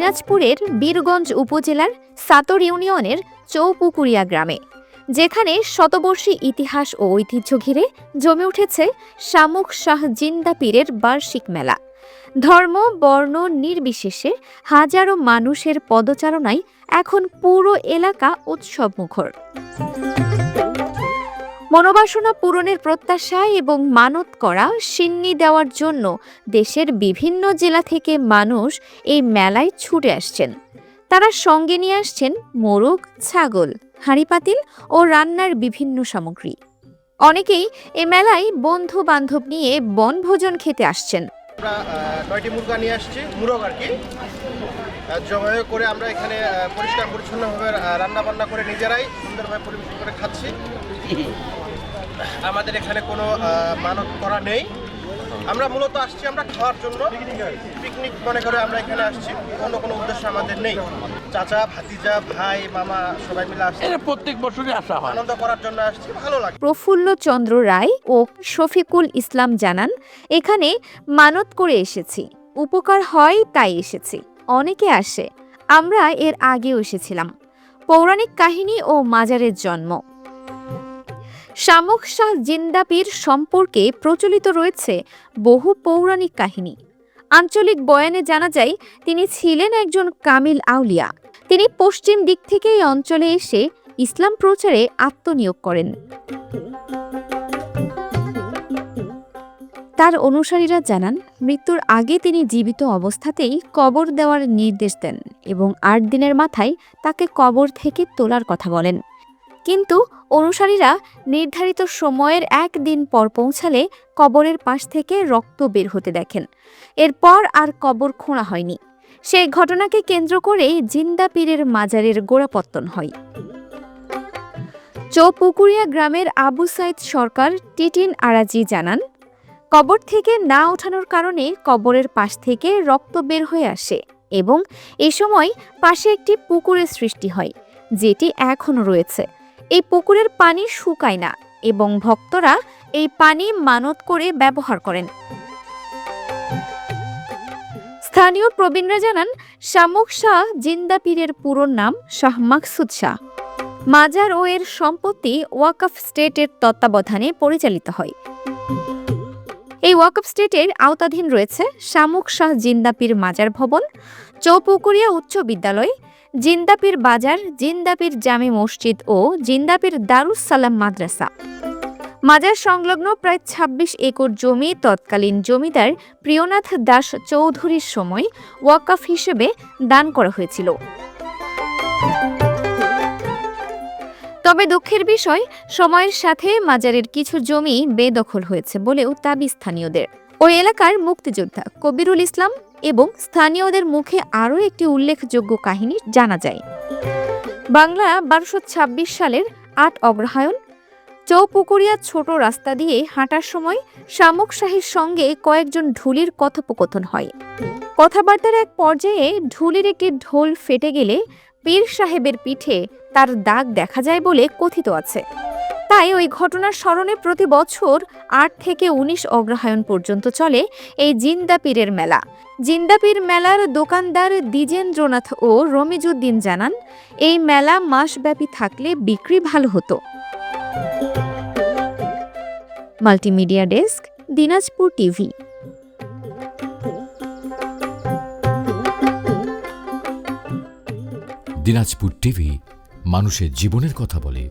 দিনাজপুরের বীরগঞ্জ উপজেলার সাতর ইউনিয়নের চৌপুকুরিয়া গ্রামে, যেখানে শতবর্ষী ইতিহাস ও ঐতিহ্য ঘিরে জমে উঠেছে শামুক শাহ জিন্দা পীরের বার্ষিক মেলা। ধর্ম বর্ণ নির্বিশেষে হাজারো মানুষের পদচারণায় এখন পুরো এলাকা উৎসবমুখর। মনোবাসনা পূরণের প্রত্যাশায় এবং মানত করা সিন্নি দেওয়ার জন্য দেশের বিভিন্ন জেলা থেকে মানুষ এই মেলায় ছুটে আসছেন। তারা সঙ্গে নিয়ে আসছেন মোরগ, ছাগল, হাঁড়িপাতিল ও রান্নার বিভিন্ন সামগ্রী। অনেকেই এ মেলায় বন্ধু বান্ধব নিয়ে বনভোজন খেতে আসছেন। আমরা 9টি মুরগা নিয়ে আসছি, মুরগ আর কি জবাই করে আমরা এখানে পরিষ্কার পরিচ্ছন্নভাবে রান্না বান্না করে নিজেরাই সুন্দরভাবে পরিবেশন করে খাচ্ছি। আমাদের এখানে কোনো মানত করা নেই, আমরা মূলত আসছি আমরা খাওয়ার জন্য, পিকনিক মনে করে আমরা এখানে আসছি, অন্য কোনো উদ্দেশ্য আমাদের নেই। চাচা, ভাতিজা, ভাই, মামা সবাই মিলে আসছি, প্রত্যেক বছরই আসা হয়, আনন্দ করার জন্য আসছি, ভালো লাগে। প্রফুল্ল চন্দ্র রায় ও শফিকুল ইসলাম জানান, এখানে মানত করে এসেছি, উপকার হয় তাই এসেছি। অনেকে আসে, আমরা এর আগেও এসেছিলাম। পৌরাণিক কাহিনী ও মাজারের জন্ম। শামুক শাহ জিন্দা পীর সম্পর্কে প্রচলিত রয়েছে বহু পৌরাণিক কাহিনী। আঞ্চলিক বয়ানে জানা যায়, তিনি ছিলেন একজন কামিল আউলিয়া। তিনি পশ্চিম দিক থেকে এই অঞ্চলে এসে ইসলাম প্রচারে আত্মনিয়োগ করেন। তার অনুসারীরা জানান, মৃত্যুর আগে তিনি জীবিত অবস্থাতেই কবর দেওয়ার নির্দেশ দেন এবং 8 দিনের মাথায় তাকে কবর থেকে তোলার কথা বলেন। কিন্তু অনুসারীরা নির্ধারিত সময়ের 1 দিন পর পৌঁছালে কবরের পাশ থেকে রক্ত বের হতে দেখেন। এরপর আর কবর খোঁড়া হয়নি। সেই ঘটনাকে কেন্দ্র করেই জিন্দা পীরের মাজারের গোড়াপত্তন হয়। চৌপুকুরিয়া গ্রামের আবু সাইদ সরকার টিটিন আরাজি জানান, কবর থেকে না ওঠানোর কারণে কবরের পাশ থেকে রক্ত বের হয়ে আসে এবং এ সময় পাশে একটি পুকুরের সৃষ্টি হয়, যেটি এখনও রয়েছে। এই পুকুরের পানি শুকায় না এবং ভক্তরা এই পানি মানত করে ব্যবহার করেন। স্থানীয় প্রবীণরা জানান, শামুক শাহ জিন্দা পীরের পুরো নাম শাহ মাকসুদ শাহ। মাজার ও এর সম্পত্তি ওয়াকফ স্টেটের তত্ত্বাবধানে পরিচালিত হয়। এই ওয়াকফ স্টেটের আওতাধীন রয়েছে শামুক শাহ জিন্দা পীর মাজার ভবন, চৌপুকুরিয়া উচ্চ বিদ্যালয়, জিন্দাপীর বাজার, জিন্দাপীর জামে মসজিদ ও জিন্দাপীর দারুস সালাম মাদ্রাসা। মাজার সংলগ্ন প্রায় 26 একর জমি তৎকালীন জমিদার প্রিয়নাথ দাস চৌধুরীর সময় ওয়াকফ হিসেবে দান করা হয়েছিল। তবে দুঃখের বিষয়, সময়ের সাথে মাজারের কিছু জমি বেদখল হয়েছে বলেও দাবি স্থানীয়দের। ওই এলাকার মুক্তিযোদ্ধা কবিরুল ইসলাম এবং স্থানীয়দের মুখে আরও একটি উল্লেখযোগ্য কাহিনী জানা যায়। বাংলা 1226 সালের 8 অগ্রহায়ণ চৌপুকুরিয়া ছোট রাস্তা দিয়ে হাঁটার সময় শামুক শাহের সঙ্গে কয়েকজন ঢুলির কথোপকথন হয়। কথাবার্তার এক পর্যায়ে ঢুলির একটি ঢোল ফেটে গেলে পীর সাহেবের পিঠে তার দাগ দেখা যায় বলে কথিত আছে। তাই ওই ঘটনার স্মরণে প্রতি বছর 8 থেকে 19 অগ্রহায়ণ পর্যন্ত চলে এই জিন্দা পীরের মেলা। জিন্দা পীর মেলার দোকানদার দ্বিজেন্দ্রনাথ ও রমিজউদ্দিন জানান, এই মেলা মাসব্যাপী থাকলে বিক্রি ভালো হতো। Multimedia desk, Dinajpur TV. Dinajpur TV মানুষের জীবনের কথা বলে।